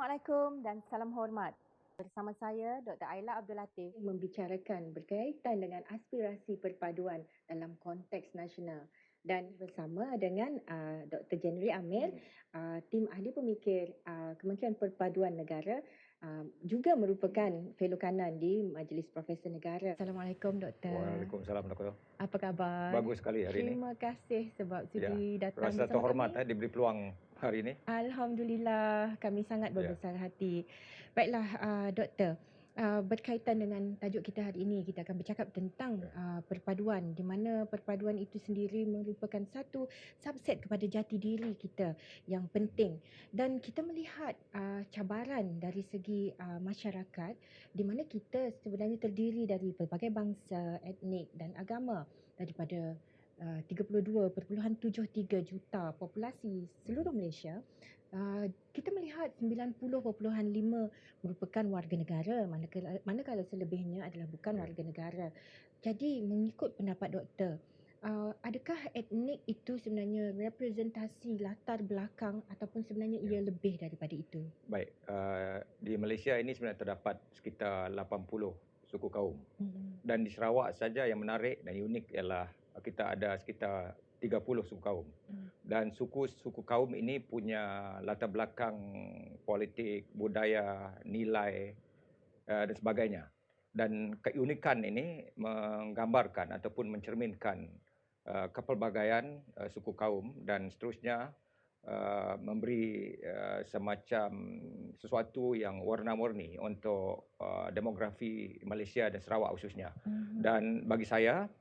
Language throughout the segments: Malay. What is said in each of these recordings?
Assalamualaikum dan salam hormat. Bersama saya Dr. Aila Abdul Latif membicarakan berkaitan dengan aspirasi perpaduan dalam konteks nasional dan bersama dengan Dr. Jenry Amir, tim ahli pemikir Kementerian Perpaduan Negara, juga merupakan fellow kanan di Majlis Profesor Negara. Assalamualaikum Doktor. Waalaikumsalam Dr. Apa khabar? Bagus sekali hari ini. Terima kasih sebab sudi datang Rasa bersama terhormat kami. diberi peluang hari ini. Alhamdulillah, kami sangat berbesar hati. Baiklah, Doktor, berkaitan dengan tajuk kita hari ini, kita akan bercakap tentang perpaduan, di mana perpaduan itu sendiri merupakan satu subset kepada jati diri kita yang penting. Dan kita melihat cabaran dari segi masyarakat, di mana kita sebenarnya terdiri dari pelbagai bangsa, etnik dan agama daripada 32.73 juta populasi seluruh Malaysia. Kita melihat 90.5 merupakan warga negara, manakala selebihnya adalah bukan warga negara. Jadi mengikut pendapat doktor, adakah etnik itu sebenarnya representasi latar belakang ataupun sebenarnya ia lebih daripada itu? Baik, di Malaysia ini sebenarnya terdapat sekitar 80 suku kaum. Dan di Sarawak saja yang menarik dan unik ialah kita ada sekitar 30 suku kaum. Dan suku-suku kaum ini punya latar belakang politik, budaya, nilai dan sebagainya. Dan keunikan ini menggambarkan ataupun mencerminkan kepelbagaian suku kaum dan seterusnya memberi semacam sesuatu yang warna-warni untuk demografi Malaysia dan Sarawak khususnya. Dan bagi saya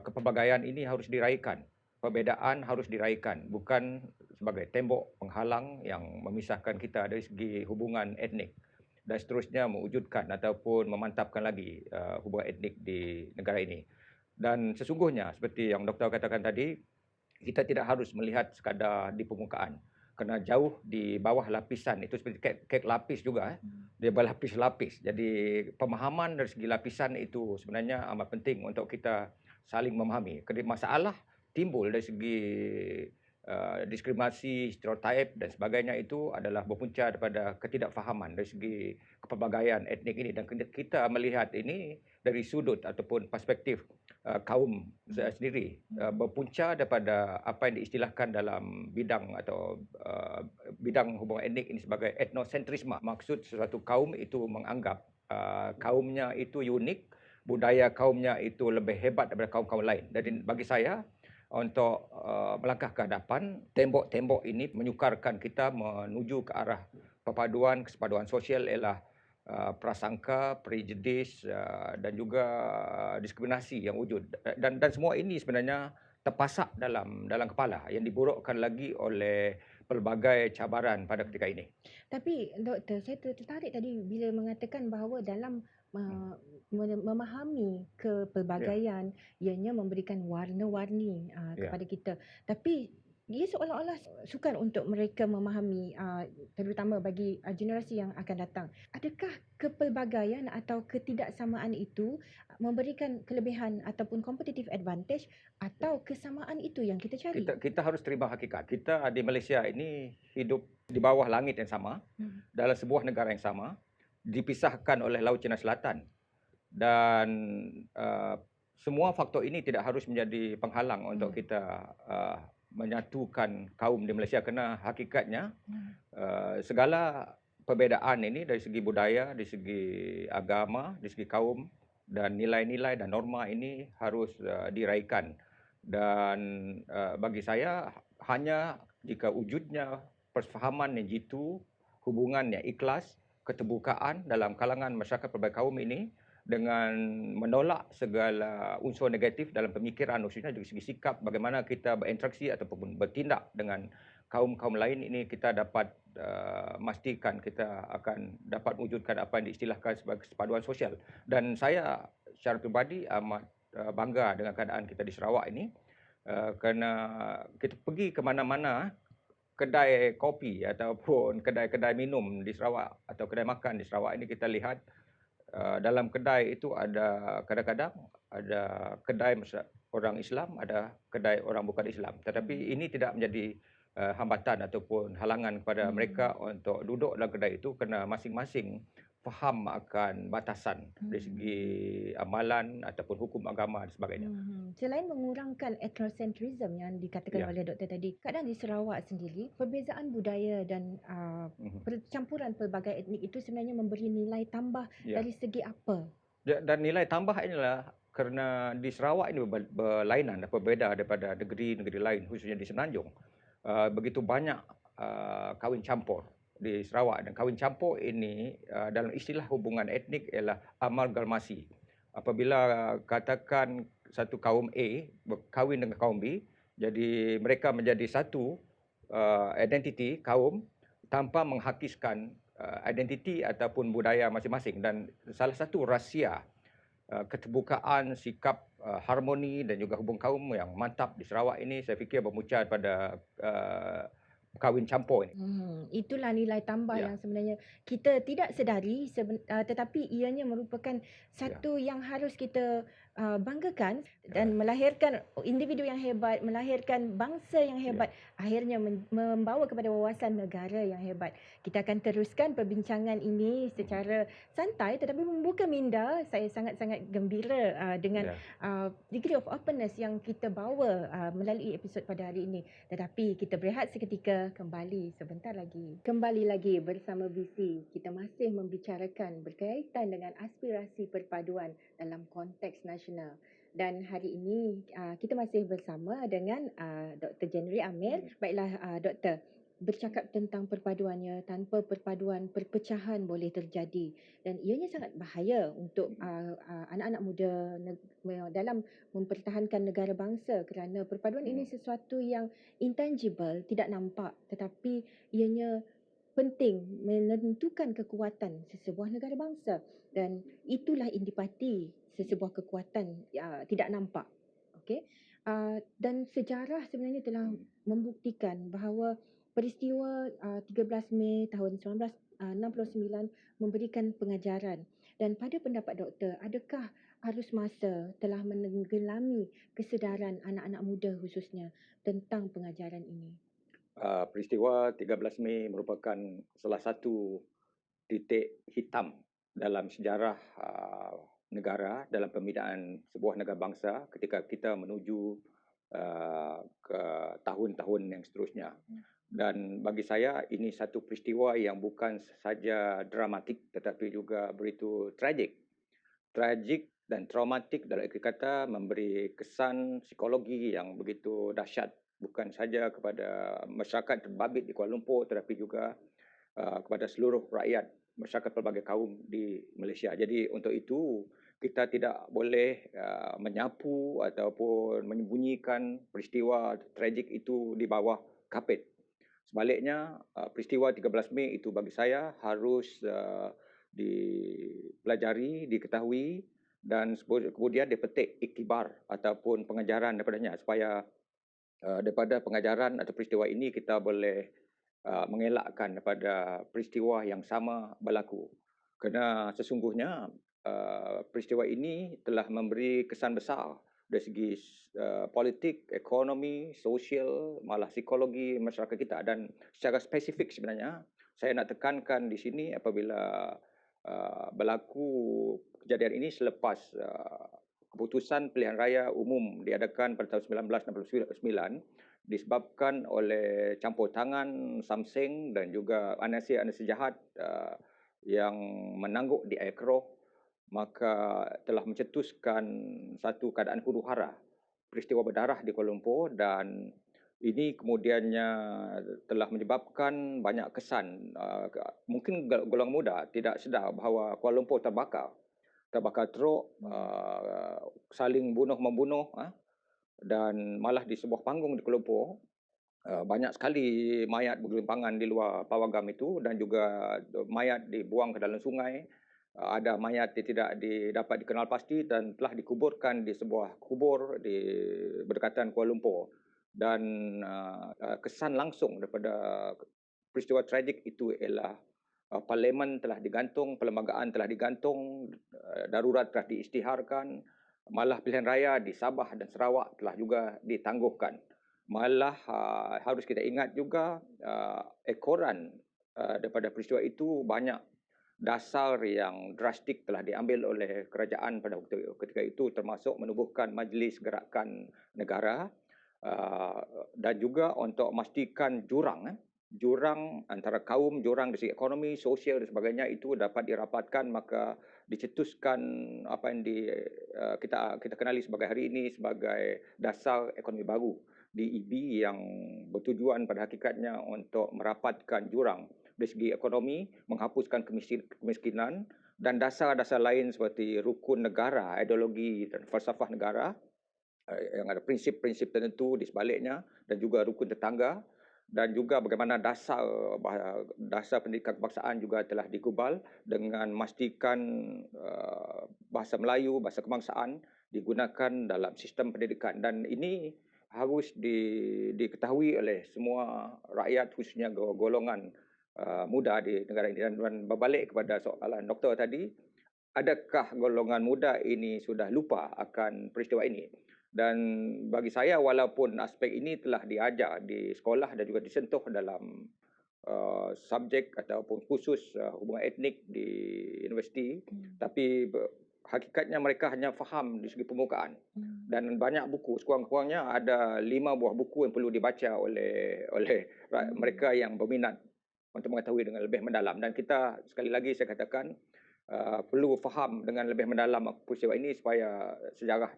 kepelbagaian ini harus diraikan. Perbezaan harus diraikan, bukan sebagai tembok penghalang yang memisahkan kita dari segi hubungan etnik dan seterusnya mewujudkan ataupun memantapkan lagi hubungan etnik di negara ini. Dan sesungguhnya seperti yang doktor katakan tadi, kita tidak harus melihat sekadar di permukaan. Kerana jauh di bawah lapisan, itu seperti kek lapis juga. Dia berlapis-lapis. Jadi pemahaman dari segi lapisan itu sebenarnya amat penting untuk kita saling memahami. Masalah timbul dari segi diskriminasi, stereotip dan sebagainya itu adalah berpunca daripada ketidakfahaman dari segi kepelbagaian etnik ini. Dan kita melihat ini dari sudut ataupun perspektif kaum sendiri, berpunca daripada apa yang diistilahkan dalam bidang atau bidang hubungan etnik ini sebagai etnosentrisme. Maksud sesuatu kaum itu menganggap kaumnya itu unik, budaya kaumnya itu lebih hebat daripada kaum-kaum lain. Jadi bagi saya, untuk melangkah ke hadapan, tembok-tembok ini menyukarkan kita menuju ke arah perpaduan, kesepaduan sosial ialah prasangka, prejudis dan juga diskriminasi yang wujud. Dan semua ini sebenarnya terpasak dalam kepala yang diburukkan lagi oleh pelbagai cabaran pada ketika ini. Tapi doktor, saya tertarik tadi bila mengatakan bahawa dalam memahami kepelbagaian, ianya memberikan warna-warni kepada kita. Tapi ia seolah-olah sukar untuk mereka memahami, terutama bagi generasi yang akan datang. Adakah kepelbagaian atau ketidaksamaan itu memberikan kelebihan ataupun competitive advantage, atau kesamaan itu yang kita cari? Kita harus terima hakikat. Kita di Malaysia ini hidup di bawah langit yang sama, dalam sebuah negara yang sama, dipisahkan oleh Laut Cina Selatan. Dan semua faktor ini tidak harus menjadi penghalang untuk kita menyatukan kaum di Malaysia, kerana hakikatnya segala perbezaan ini dari segi budaya, dari segi agama, dari segi kaum dan nilai-nilai dan norma ini harus diraikan. Dan bagi saya, hanya jika wujudnya perfahaman yang jitu, hubungan yang ikhlas, keterbukaan dalam kalangan masyarakat pelbagai kaum ini, dengan menolak segala unsur negatif dalam pemikiran, khususnya dari segi sikap, bagaimana kita berinteraksi ataupun bertindak dengan kaum-kaum lain ini, kita dapat memastikan kita akan dapat wujudkan apa yang diistilahkan sebagai kesepaduan sosial. Dan saya secara pribadi amat bangga dengan keadaan kita di Sarawak ini, kerana kita pergi ke mana-mana, kedai kopi ataupun kedai-kedai minum di Sarawak atau kedai makan di Sarawak ini, kita lihat dalam kedai itu ada kadang-kadang ada kedai orang Islam, ada kedai orang bukan Islam. Tetapi ini tidak menjadi hambatan ataupun halangan kepada mereka untuk duduk dalam kedai itu, kerana masing-masing faham akan batasan dari segi amalan ataupun hukum agama dan sebagainya. Selain mengurangkan ethnocentrism yang dikatakan oleh doktor tadi, kadang di Sarawak sendiri, perbezaan budaya dan percampuran pelbagai etnik itu sebenarnya memberi nilai tambah dari segi apa? Dan nilai tambah inilah kerana di Sarawak ini berlainan dan berbeza daripada negeri-negeri lain, khususnya di Semenanjung. Begitu banyak kahwin campur di Sarawak, dan kahwin campur ini dalam istilah hubungan etnik ialah amalgamasi. Apabila katakan satu kaum A berkahwin dengan kaum B, jadi mereka menjadi satu identiti kaum tanpa menghakiskan identiti ataupun budaya masing-masing. Dan salah satu rahsia keterbukaan, sikap harmoni dan juga hubung kaum yang mantap di Sarawak ini, saya fikir bermula pada kahwin campur ini. Itulah nilai tambah yang sebenarnya kita tidak sedari, tetapi ianya merupakan satu yang harus kita banggakan dan melahirkan individu yang hebat, melahirkan bangsa yang hebat, akhirnya membawa kepada wawasan negara yang hebat. Kita akan teruskan perbincangan ini secara santai tetapi membuka minda. Saya sangat-sangat gembira dengan degree of openness yang kita bawa melalui episod pada hari ini. Tetapi kita berehat seketika, kembali sebentar lagi. Kembali lagi bersama BC. Kita masih membicarakan berkaitan dengan aspirasi perpaduan dalam konteks nasional. Dan hari ini kita masih bersama dengan Dr. Jenry Amir. Baiklah Doktor, bercakap tentang perpaduannya, tanpa perpaduan perpecahan boleh terjadi dan ianya sangat bahaya untuk anak-anak muda dalam mempertahankan negara bangsa, kerana perpaduan ini sesuatu yang intangible, tidak nampak, tetapi ianya penting menentukan kekuatan sesebuah negara bangsa, dan itulah indipati sesebuah kekuatan tidak nampak. Okey. Dan sejarah sebenarnya telah membuktikan bahawa peristiwa 13 Mei tahun 1969 memberikan pengajaran. Dan pada pendapat doktor, adakah arus masa telah menenggelami kesedaran anak-anak muda khususnya tentang pengajaran ini? Peristiwa 13 Mei merupakan salah satu titik hitam dalam sejarah negara, dalam pembinaan sebuah negara bangsa ketika kita menuju ke tahun-tahun yang seterusnya. Dan bagi saya ini satu peristiwa yang bukan saja dramatik tetapi juga begitu tragik. Tragik dan traumatik dalam erti kata memberi kesan psikologi yang begitu dahsyat, bukan saja kepada masyarakat terbabit di Kuala Lumpur tetapi juga kepada seluruh rakyat masyarakat pelbagai kaum di Malaysia. Jadi untuk itu kita tidak boleh menyapu ataupun menyembunyikan peristiwa tragik itu di bawah kapet. Sebaliknya, peristiwa 13 Mei itu bagi saya harus dipelajari, diketahui dan kemudian dipetik iktibar ataupun pengajaran daripadanya, supaya daripada pengajaran atau peristiwa ini kita boleh mengelakkan daripada peristiwa yang sama berlaku. Kerana sesungguhnya peristiwa ini telah memberi kesan besar dari segi politik, ekonomi, sosial, malah psikologi masyarakat kita. Dan secara spesifik sebenarnya, saya nak tekankan di sini apabila berlaku kejadian ini selepas keputusan pilihan raya umum diadakan pada tahun 1969 disebabkan oleh campur tangan Sam Seng dan juga anasir-anasir jahat yang menangguk di Air Keroh, maka telah mencetuskan satu keadaan huru-hara, peristiwa berdarah di Kuala Lumpur, dan ini kemudiannya telah menyebabkan banyak kesan. Mungkin golongan muda tidak sedar bahawa Kuala Lumpur terbakar teruk, saling bunuh-membunuh, dan malah di sebuah panggung di Kuala Lumpur banyak sekali mayat bergelimpangan di luar pawagam itu, dan juga mayat dibuang ke dalam sungai. Ada mayat yang tidak dapat dikenal pasti dan telah dikuburkan di sebuah kubur di berdekatan Kuala Lumpur. Dan kesan langsung daripada peristiwa tragik itu ialah parlimen telah digantung, perlembagaan telah digantung, darurat telah diisytiharkan, malah pilihan raya di Sabah dan Sarawak telah juga ditangguhkan. Malah harus kita ingat juga ekoran daripada peristiwa itu banyak dasar yang drastik telah diambil oleh kerajaan pada waktu ketika itu, termasuk menubuhkan Majlis Gerakan Negara dan juga untuk memastikan jurang antara kaum, jurang dari segi ekonomi, sosial dan sebagainya itu dapat dirapatkan, maka dicetuskan apa yang kita kenali sebagai hari ini sebagai dasar ekonomi baru DEB yang bertujuan pada hakikatnya untuk merapatkan jurang dari segi ekonomi, menghapuskan kemiskinan dan dasar-dasar lain seperti rukun negara, ideologi dan falsafah negara yang ada prinsip-prinsip tertentu di sebaliknya dan juga rukun tetangga dan juga bagaimana dasar pendidikan kebangsaan juga telah digubal dengan memastikan bahasa Melayu, bahasa kebangsaan digunakan dalam sistem pendidikan, dan ini harus diketahui oleh semua rakyat, khususnya golongan muda di negara ini. Dan berbalik kepada soalan doktor tadi, adakah golongan muda ini sudah lupa akan peristiwa ini? Dan bagi saya, walaupun aspek ini telah diajar di sekolah dan juga disentuh dalam subjek ataupun khusus hubungan etnik di universiti, tapi hakikatnya mereka hanya faham di segi permukaan. Dan banyak buku, sekurang-kurangnya ada 5 buah buku yang perlu dibaca oleh mereka yang berminat untuk mengetahui dengan lebih mendalam. Dan kita, sekali lagi saya katakan, perlu faham dengan lebih mendalam peristiwa ini supaya sejarah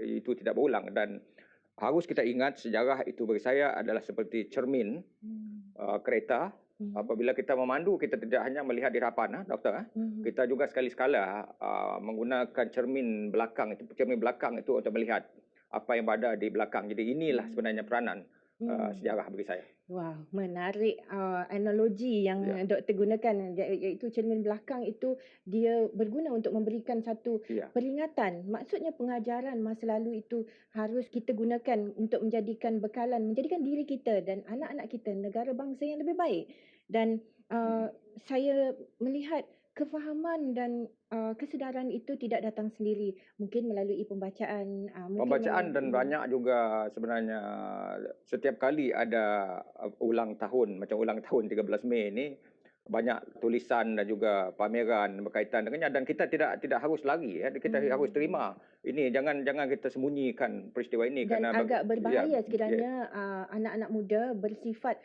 itu tidak berulang. Dan harus kita ingat, sejarah itu bagi saya adalah seperti cermin kereta. Apabila kita memandu, kita tidak hanya melihat di hadapan, doktor. Kita juga sekali-sekala menggunakan cermin belakang itu untuk melihat apa yang berada di belakang. Jadi inilah sebenarnya peranan sejarah bagi saya. Wah, menarik analogi yang doktor gunakan, iaitu cermin belakang itu dia berguna untuk memberikan satu peringatan. Maksudnya pengajaran masa lalu itu harus kita gunakan untuk menjadikan bekalan, menjadikan diri kita dan anak-anak kita negara bangsa yang lebih baik. Dan saya melihat kefahaman dan kesedaran itu tidak datang sendiri. Mungkin melalui pembacaan. Dan banyak juga sebenarnya setiap kali ada ulang tahun, macam ulang tahun 13 Mei ini, banyak tulisan dan juga pameran berkaitan dengannya, dan kita tidak harus lari, kita harus terima ini. Jangan kita sembunyikan peristiwa ini, dan kerana agak berbahaya sekiranya anak-anak muda bersifat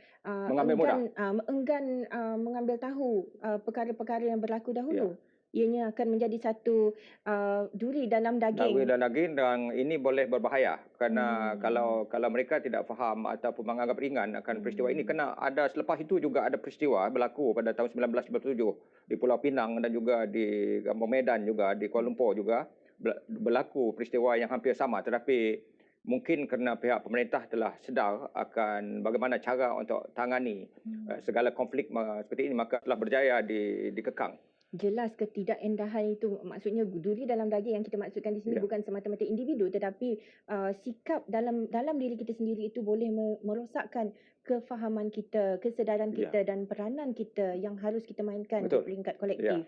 enggan mengambil tahu perkara-perkara yang berlaku dahulu. Ianya akan menjadi satu duri dalam daging. Dan ini boleh berbahaya kerana kalau mereka tidak faham ataupun menganggap ringan akan peristiwa ini, kerana selepas itu juga ada peristiwa berlaku pada tahun 1997 di Pulau Pinang dan juga di Kampung Medan, juga di Kuala Lumpur juga berlaku peristiwa yang hampir sama, tetapi mungkin kerana pihak pemerintah telah sedar akan bagaimana cara untuk tangani segala konflik seperti ini, maka telah berjaya dikekang. Jelas ketidakendahan itu, maksudnya duri dalam daging yang kita maksudkan di sini bukan semata-mata individu, tetapi sikap dalam diri kita sendiri itu boleh merosakkan kefahaman kita, kesedaran kita dan peranan kita yang harus kita mainkan di peringkat kolektif.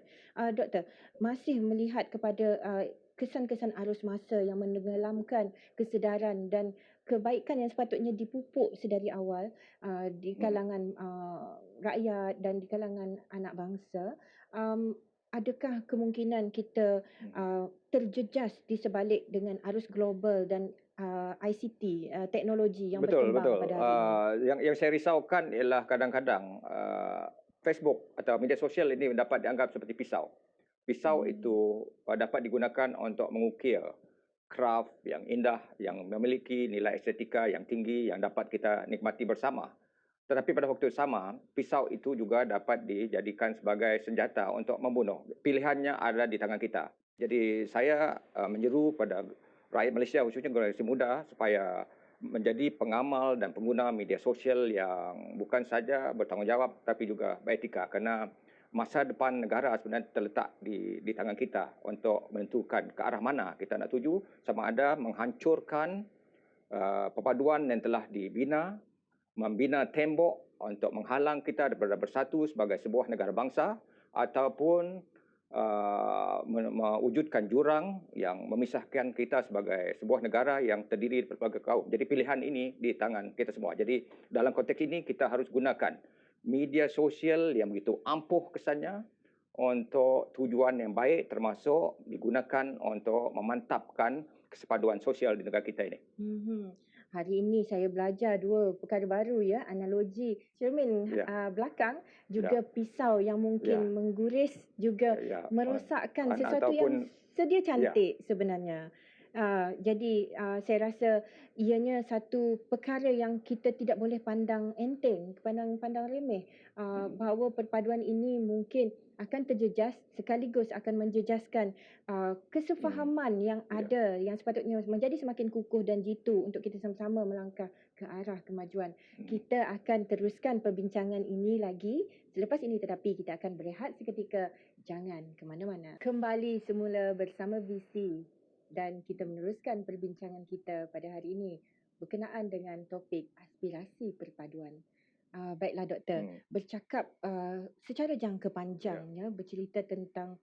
Doktor, masih melihat kepada kesan-kesan arus masa yang menenggelamkan kesedaran dan kebaikan yang sepatutnya dipupuk sedari awal di kalangan rakyat dan di kalangan anak bangsa. Adakah kemungkinan kita terjejas di sebalik dengan arus global dan ICT, teknologi yang berkembang pada hari ini? Yang saya risaukan ialah kadang-kadang Facebook atau media sosial ini dapat dianggap seperti pisau. Pisau itu dapat digunakan untuk mengukir craft yang indah, yang memiliki nilai estetika yang tinggi, yang dapat kita nikmati bersama. Tetapi pada waktu sama, pisau itu juga dapat dijadikan sebagai senjata untuk membunuh. Pilihannya ada di tangan kita. Jadi saya menyeru pada rakyat Malaysia, khususnya generasi muda, supaya menjadi pengamal dan pengguna media sosial yang bukan saja bertanggungjawab tapi juga beretika, kerana masa depan negara sebenarnya terletak di tangan kita untuk menentukan ke arah mana kita nak tuju, sama ada menghancurkan perpaduan yang telah dibina, membina tembok untuk menghalang kita daripada bersatu sebagai sebuah negara bangsa, ataupun mewujudkan jurang yang memisahkan kita sebagai sebuah negara yang terdiri dari berbagai kaum. Jadi pilihan ini di tangan kita semua. Jadi dalam konteks ini kita harus gunakan media sosial yang begitu ampuh kesannya untuk tujuan yang baik, termasuk digunakan untuk memantapkan kesepaduan sosial di negara kita ini. Hari ini saya belajar dua perkara baru ya, analogi cermin belakang, juga pisau yang mungkin mengguris, juga merosakkan sesuatu yang sedia cantik sebenarnya. Jadi saya rasa ianya satu perkara yang kita tidak boleh pandang enteng, pandang remeh. Bahawa perpaduan ini mungkin akan terjejas, sekaligus akan menjejaskan kesefahaman yang ada, yang sepatutnya menjadi semakin kukuh dan jitu untuk kita sama-sama melangkah ke arah kemajuan. Kita akan teruskan perbincangan ini lagi selepas ini, tetapi kita akan berehat seketika. Jangan ke mana-mana. Kembali semula bersama VC dan kita meneruskan perbincangan kita pada hari ini berkenaan dengan topik aspirasi perpaduan. Baiklah doktor, bercakap secara jangka panjangnya, bercerita tentang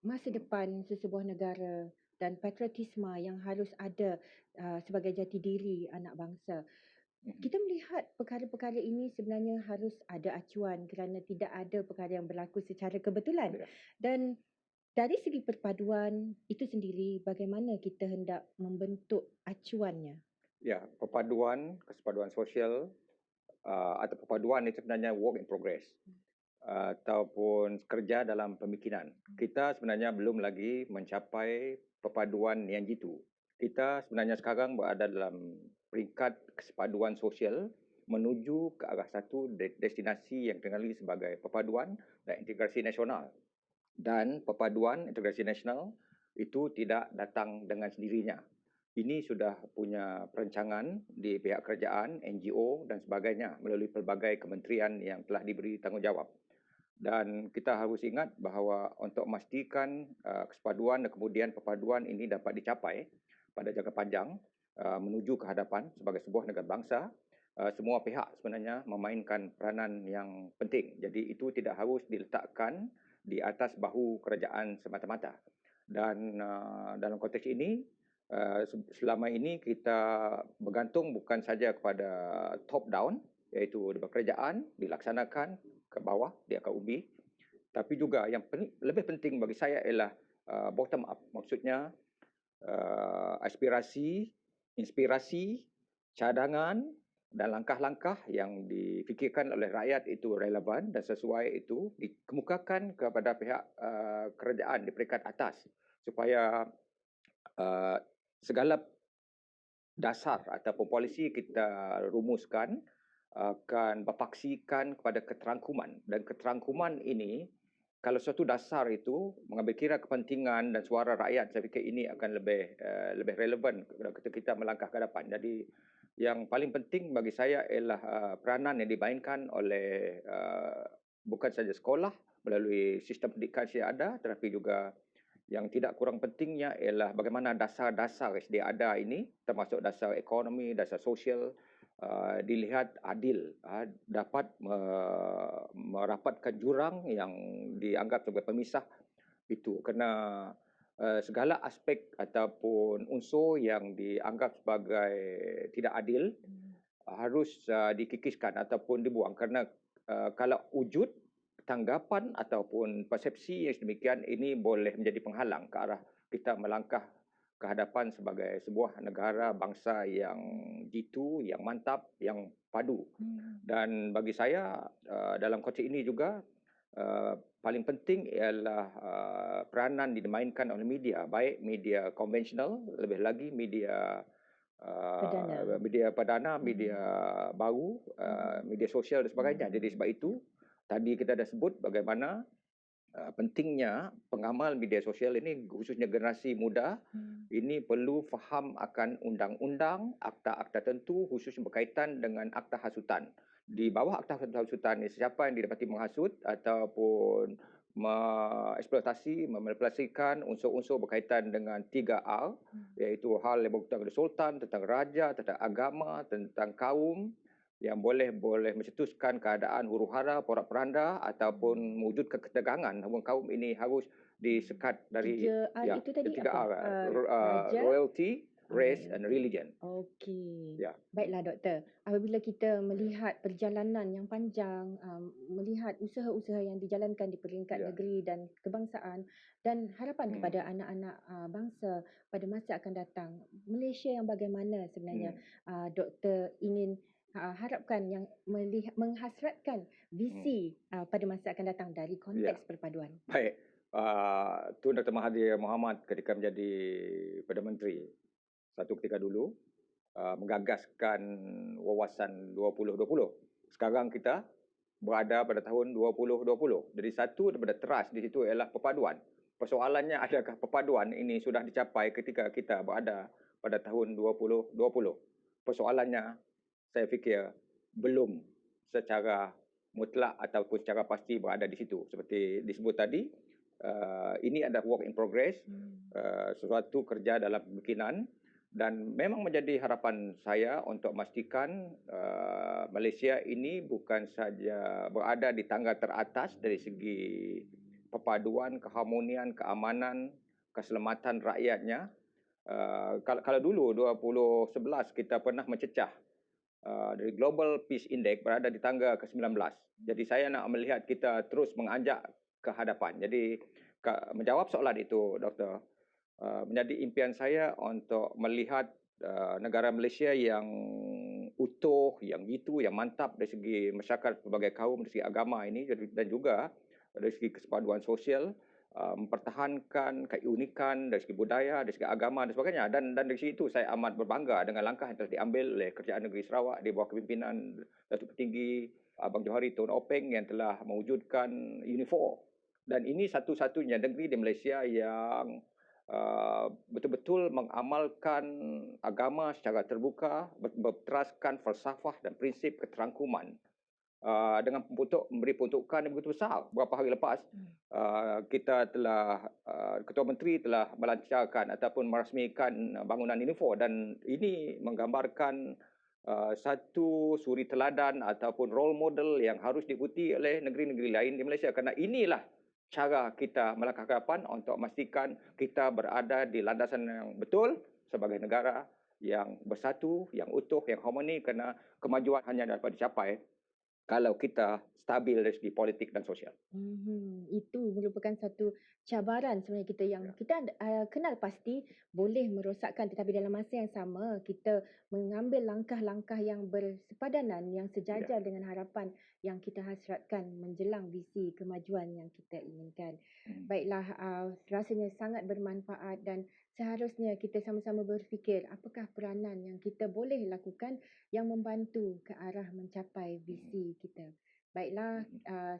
masa depan sesebuah negara dan patriotisme yang harus ada sebagai jati diri anak bangsa. Kita melihat perkara-perkara ini sebenarnya harus ada acuan kerana tidak ada perkara yang berlaku secara kebetulan. Dan dari segi perpaduan itu sendiri, bagaimana kita hendak membentuk acuannya? Ya, kesepaduan sosial atau perpaduan itu sebenarnya work in progress ataupun kerja dalam pemikiran. Kita sebenarnya belum lagi mencapai perpaduan yang jitu. Kita sebenarnya sekarang berada dalam peringkat kesepaduan sosial menuju ke arah satu destinasi yang dikenali sebagai perpaduan dan integrasi nasional. Dan perpaduan integrasi nasional itu tidak datang dengan sendirinya. Ini sudah punya perancangan di pihak kerajaan, NGO dan sebagainya melalui pelbagai kementerian yang telah diberi tanggungjawab. Dan kita harus ingat bahawa untuk memastikan kesepaduan dan kemudian perpaduan ini dapat dicapai pada jangka panjang menuju ke hadapan sebagai sebuah negara bangsa, semua pihak sebenarnya memainkan peranan yang penting. Jadi itu tidak harus diletakkan di atas bahu kerajaan semata-mata. Dan dalam konteks ini, selama ini kita bergantung bukan saja kepada top down, iaitu kerajaan dilaksanakan ke bawah di akar umbi, tapi juga yang lebih penting bagi saya ialah bottom up. Maksudnya aspirasi, inspirasi, cadangan dan langkah-langkah yang difikirkan oleh rakyat itu relevan dan sesuai itu dikemukakan kepada pihak kerajaan di peringkat atas supaya segala dasar ataupun polisi kita rumuskan akan berpaksikan kepada keterangkuman. Dan keterangkuman ini, kalau suatu dasar itu mengambil kira kepentingan dan suara rakyat, saya fikir ini akan lebih relevan ketika kita melangkah ke depan. Jadi yang paling penting bagi saya ialah peranan yang dimainkan oleh bukan saja sekolah melalui sistem pendidikan yang ada, tetapi juga yang tidak kurang pentingnya ialah bagaimana dasar-dasar sedia ada ini, termasuk dasar ekonomi, dasar sosial, dilihat adil, dapat merapatkan jurang yang dianggap sebagai pemisah itu. Kerana segala aspek ataupun unsur yang dianggap sebagai tidak adil harus dikikiskan ataupun dibuang. Kerana kalau wujud tanggapan ataupun persepsi yang sedemikian ini boleh menjadi penghalang ke arah kita melangkah ke hadapan sebagai sebuah negara bangsa yang jitu, yang mantap, yang padu. Dan bagi saya dalam konteks ini juga paling penting ialah peranan dimainkan oleh media, baik media konvensional, lebih lagi media perdana, media baru, media sosial dan sebagainya. Jadi sebab itu tadi kita dah sebut bagaimana pentingnya pengamal media sosial ini, khususnya generasi muda, ini perlu faham akan undang-undang, akta-akta tertentu khususnya berkaitan dengan akta hasutan. Di bawah akta hasutan ini, siapa yang didapati menghasut ataupun mengeksploitasi, memanipulasikan unsur-unsur berkaitan dengan 3R, iaitu hal yang berkaitan dengan sultan, tentang raja, tentang agama, tentang kaum, yang boleh mencetuskan keadaan huru-hara, porak-poranda ataupun mewujudkan ketegangan. Namun kaum ini harus disekat dari 3R itu tadi ketiga apa? R, Raja, royalty, race and royalty. religion. Okey. Ya. Baiklah doktor, apabila kita melihat perjalanan yang panjang, melihat usaha-usaha yang dijalankan di peringkat negeri dan kebangsaan dan harapan kepada anak-anak bangsa pada masa akan datang, Malaysia yang bagaimana sebenarnya doktor ingin harapkan yang menghasratkan visi pada masa akan datang dari konteks perpaduan. Baik. Tun Dr. Mahathir Mohamad ketika menjadi Perdana Menteri satu ketika dulu menggagaskan wawasan 2020. Sekarang kita berada pada tahun 2020. Jadi satu daripada teras di situ ialah perpaduan. Persoalannya adakah perpaduan ini sudah dicapai ketika kita berada pada tahun 2020? Persoalannya saya fikir belum secara mutlak ataupun secara pasti berada di situ. Seperti disebut tadi, ini adalah work in progress, sesuatu kerja dalam pembikinan, dan memang menjadi harapan saya untuk memastikan Malaysia ini bukan saja berada di tangga teratas dari segi perpaduan, keharmonian, keamanan, keselamatan rakyatnya. Kalau dulu 2011 kita pernah mencecah dari Global Peace Index berada di tangga ke-19. Jadi saya nak melihat kita terus menganjak ke hadapan. Jadi menjawab soalan itu, Doktor, menjadi impian saya untuk melihat negara Malaysia yang utuh, yang jitu, yang mantap dari segi masyarakat pelbagai kaum, dari segi agama ini dan juga dari segi kesepaduan sosial, mempertahankan keunikan dari segi budaya, dari segi agama dan sebagainya. Dan dari segi itu saya amat berbangga dengan langkah yang telah diambil oleh Kerajaan Negeri Sarawak di bawah kepimpinan Datuk Petinggi Abang Johari Tun Openg yang telah mewujudkan Unifor. Dan ini satu-satunya negeri di Malaysia yang betul-betul mengamalkan agama secara terbuka, berteraskan falsafah dan prinsip keterangkuman dengan memberi peruntukan yang begitu besar. Beberapa hari lepas, kita telah, Ketua Menteri telah melancarkan ataupun merasmikan bangunan Unifor, dan ini menggambarkan satu suri teladan ataupun role model yang harus diikuti oleh negeri-negeri lain di Malaysia, kerana inilah cara kita melangkah ke depan untuk memastikan kita berada di landasan yang betul sebagai negara yang bersatu, yang utuh, yang harmoni, kerana kemajuan hanya dapat dicapai kalau kita stabil dari segi politik dan sosial. Itu merupakan satu cabaran sebenarnya kita yang kita kenal pasti boleh merosakkan, tetapi dalam masa yang sama kita mengambil langkah-langkah yang bersepadanan, yang sejajar dengan harapan yang kita hasratkan menjelang visi kemajuan yang kita inginkan. Baiklah, rasanya sangat bermanfaat dan seharusnya kita sama-sama berfikir apakah peranan yang kita boleh lakukan yang membantu ke arah mencapai visi kita. Baiklah,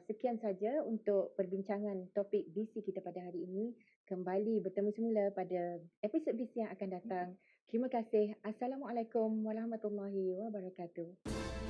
sekian saja untuk perbincangan topik visi kita pada hari ini. Kembali bertemu semula pada episod visi yang akan datang. Terima kasih. Assalamualaikum warahmatullahi wabarakatuh.